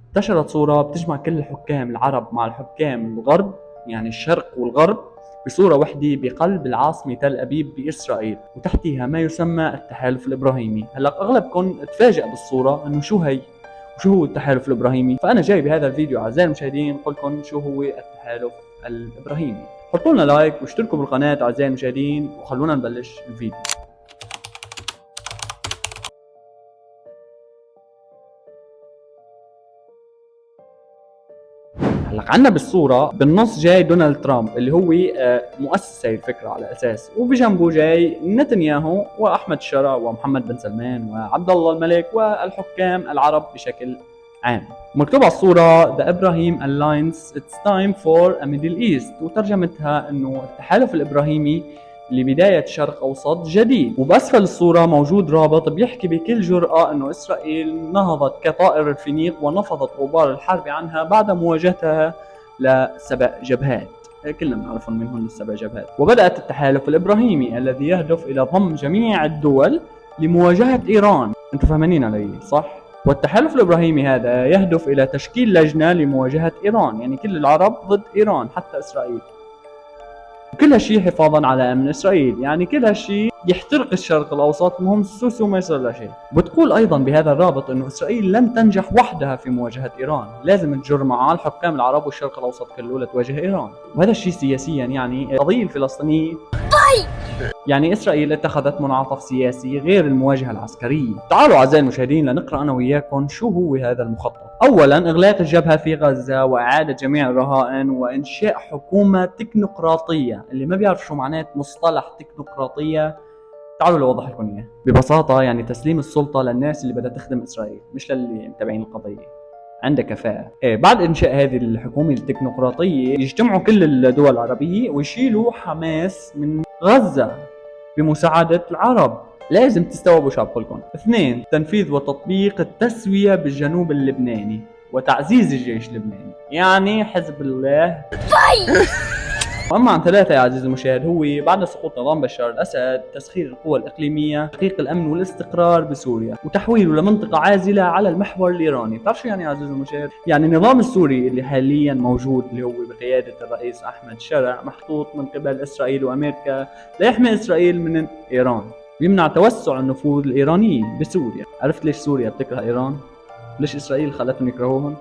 انتشرت صورة بتجمع كل الحكام العرب مع الحكام الغرب، يعني الشرق والغرب، بصورة وحدة بقلب العاصمة تل أبيب بإسرائيل، وتحتها ما يسمى التحالف الإبراهيمي. هلا أغلبكم تفاجأ بالصورة إنه شو هي وشو هو التحالف الإبراهيمي، فأنا جاي بهذا الفيديو أعزائي المشاهدين أقول لكم شو هو التحالف الإبراهيمي. حطوا لنا لايك واشتركوا بالقناة أعزائي المشاهدين وخلونا نبلش الفيديو. هلا عندنا بالصورة بالنص جاي دونالد ترامب اللي هو مؤسس هي الفكرة على أساس، وبجنبه جاي نتنياهو وأحمد شرع ومحمد بن سلمان وعبد الله الملك والحكام العرب بشكل عام. مكتوب على الصورة The Ibrahim Alliance It's time for a Middle East، وترجمتها إنه التحالف الإبراهيمي لبداية شرق أوسط جديد. وبأسفل الصورة موجود رابط بيحكي بكل جرأة أنه إسرائيل نهضت كطائر الفينيق ونفضت غبار الحرب عنها بعد مواجهتها لسبع جبهات، كلنا بنعرفهم منهم السبع جبهات. وبدأت التحالف الإبراهيمي الذي يهدف إلى ضم جميع الدول لمواجهة إيران. أنتم فاهمين علي صح؟ والتحالف الإبراهيمي هذا يهدف إلى تشكيل لجنة لمواجهة إيران، يعني كل العرب ضد إيران حتى إسرائيل. وكل هالشيء حفاظا على امن اسرائيل، يعني كل هالشيء يحترق الشرق الاوسط، المهم السوسي وما يصير له شيء. بتقول ايضا بهذا الرابط انه اسرائيل لن تنجح وحدها في مواجهه ايران، لازم تجر معها الحكام العرب والشرق الاوسط كله لتواجه ايران. وهذا الشيء سياسيا يعني القضيه الفلسطينيه، يعني اسرائيل اتخذت منعطف سياسي غير المواجهه العسكريه. تعالوا اعزائي المشاهدين لنقرا انا وياكم شو هو هذا المخطط. اولا اغلاق الجبهه في غزه واعاده جميع الرهائن وانشاء حكومه تكنوقراطيه. اللي ما بيعرف شو معنات مصطلح تكنوقراطيه تعالوا لوضح لكم اياه. ببساطه يعني تسليم السلطه للناس اللي بدها تخدم اسرائيل، مش للي متابعين القضيه عنده كفاءة. بعد إنشاء هذه الحكومة التكنوقراطية يجتمعوا كل الدول العربية ويشيلوا حماس من غزة بمساعدة العرب. لازم تستوعبوا شو بقولكم. 2. تنفيذ وتطبيق التسوية بالجنوب اللبناني وتعزيز الجيش اللبناني، يعني حزب الله. واما عن 3 يا عزيزي المشاهد، هو بعد سقوط نظام بشار الاسد تسخير القوى الاقليميه، تحقيق الامن والاستقرار بسوريا وتحويله لمنطقه عازله على المحور الايراني. بتعرف شو يعني يا عزيزي المشاهد؟ يعني النظام السوري اللي حاليا موجود اللي هو بقياده الرئيس احمد شرع محطوط من قبل اسرائيل وامريكا ليحمي اسرائيل من ايران، بيمنع توسع النفوذ الايراني بسوريا. عرفت ليش سوريا بتكره ايران؟ ليش اسرائيل خلتهم يكرهوهم؟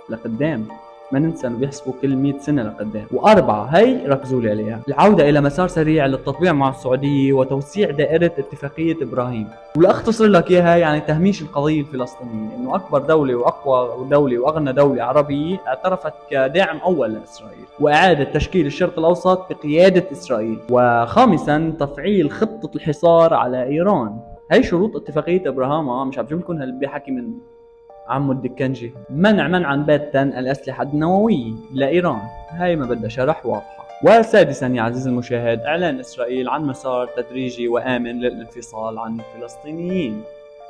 لقدام ما ننسى انه بيحسبوا كل 100 سنه لقدام. و4 هي ركزوا لي عليها، العوده الى مسار سريع للتطبيع مع السعوديه وتوسيع دائره اتفاقيه ابراهيم. ولاختصر لك اياها يعني تهميش القضيه الفلسطينيه، انه اكبر دوله واقوى دوله واغنى دوله عربيه اعترفت كداعم اول لاسرائيل، واعاده تشكيل الشرق الاوسط بقياده اسرائيل. وخامسا تفعيل خطه الحصار على ايران. هي شروط اتفاقيه ابراهام، مش عم بجيب لكم هالبحكي من عمو الدكنجي. منعا باتا الأسلحة النووية لإيران، هاي ما بدها شرح واضحة. وسادسا يا عزيزي المشاهد، إعلان إسرائيل عن مسار تدريجي وآمن للانفصال عن الفلسطينيين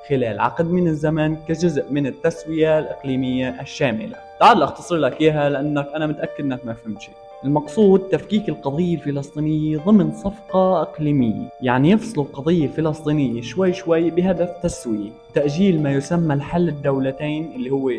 خلال عقد من الزمن كجزء من التسوية الإقليمية الشاملة. تعال أختصر لك إياها لأنك أنا متأكد أنك ما فهمت شيء. المقصود تفكيك القضية الفلسطينية ضمن صفقة إقليمية، يعني يفصلوا القضية الفلسطينية شوي شوي بهدف تسوية، تأجيل ما يسمى الحل الدولتين اللي هو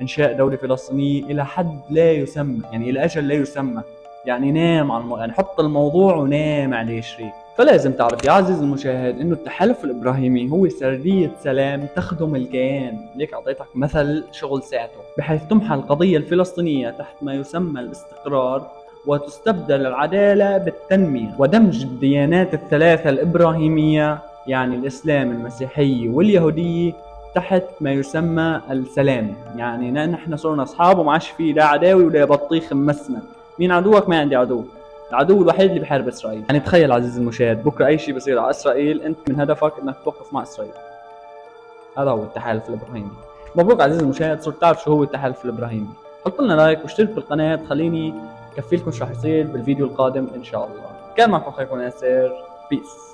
إنشاء دولة فلسطينية إلى حد لا يسمى، يعني إلى أجل لا يسمى. يعني نام عن يعني حط الموضوع ونام عليه شريك. فلازم تعرف يا عزيز المشاهد انه التحالف الابراهيمي هو سردية سلام تخدم الكيان. ليك اعطيتك مثل شغل ساعته، بحيث تمحى القضية الفلسطينية تحت ما يسمى الاستقرار وتستبدل العدالة بالتنمية ودمج الديانات الثلاثة الإبراهيمية، يعني الإسلام المسيحية واليهودية، تحت ما يسمى السلام. يعني نحن صرنا أصحاب وما عادش في لا عداوي ولا بطيخ مسمن. مين عدوك؟ ما عندي عدو، العدو الوحيد اللي بحارب إسرائيل. يعني تخيل عزيزي المشاهد بكرة أي شيء بصير على إسرائيل أنت من هدفك أنك توقف مع إسرائيل. هذا هو التحالف الإبراهيمي. مبروك عزيزي المشاهد، صرت تعرف شو هو التحالف الإبراهيمي. حط لنا لايك واشترك بالقناة، خليني كفي لكم شو رح يصير بالفيديو القادم إن شاء الله. كان معكم أخوكم ياسر، بيس.